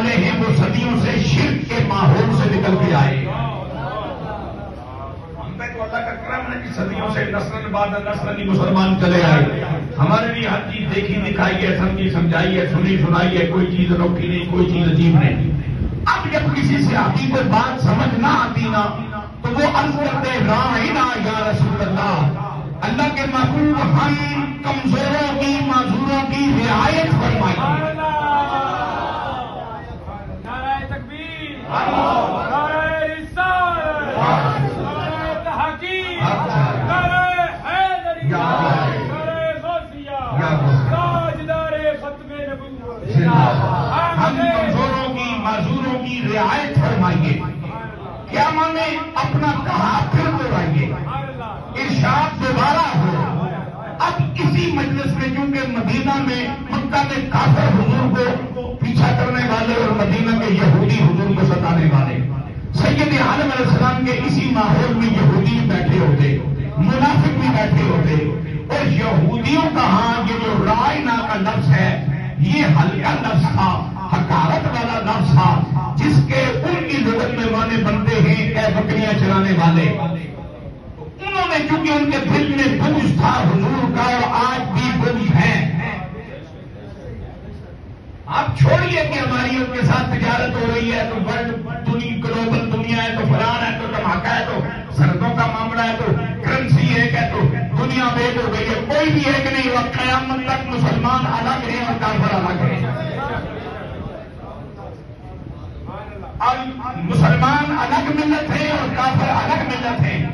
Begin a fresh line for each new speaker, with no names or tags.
والے ہیں وہ صدیوں سے شرک کے ماحول سے نکل کے آئے. ہم پہ تو اللہ کا کرم ہے کہ صدیوں سے نسل بعد نسل مسلمان چلے آئے. ہمارے لیے ہر چیز دیکھی دکھائی ہے, سمجھی سمجھائی ہے, سنی سنائی ہے, کوئی چیز انوکھی نہیں, کوئی چیز عجیب نہیں. اب جب کسی صحابی کو بات سمجھ نہ آتی نا تو وہ عرض کرتے رائنا یا رسول اللہ, اللہ کے محبوب ہم کمزوروں کی معذوروں کی رعایت فرمائیے.
نعرہ تکبیر, نعرہ رسالت, نعرہ تحقیق, نعرہ حیدریہ, نعرہ غوثیہ, تاجدار ختم نبوت.
ہم کمزوروں کی معذوروں کی رعایت فرمائیے. کیا مانے اپنا کہا پھر دوہرائیے, ارشاد دوبارہ ہو. اب اسی مجلس میں چونکہ مدینہ میں مکہ میں کافر حضور کو پیچھا کرنے والے اور مدینہ کے یہودی حضور کو ستانے والے, سید عالم علیہ السلام کے اسی ماحول میں یہودی بیٹھے ہوتے, منافق بھی بیٹھے ہوتے. اور یہودیوں کا ہاں یہ جو رائنا کا لفظ ہے یہ ہلکا لفظ تھا, حقارت والا لفظ تھا, جس کے ان کی لغت میں معنی بنتے ہیں اے بکریاں چرانے والے. انہوں نے چونکہ ان کے دل میں بغض تھا حضور کا, اور آج بھی بغض ہے. آپ چھوڑیے کہ ہماری ان کے ساتھ تجارت ہو رہی ہے تو ورلڈ گلوبل دنیا ہے تو فلان ہے تو دھماکہ ہے تو سرحدوں کا معاملہ ہے تو کرنسی ہے کہ تو دنیا بیت ہو گئی ہے. کوئی بھی ہے کہ نہیں, وقت قیامت تک مسلمان الگ ہیں اور کافر الگ ہیں. اب مسلمان الگ ملت ہیں اور کافر الگ ملت ہیں.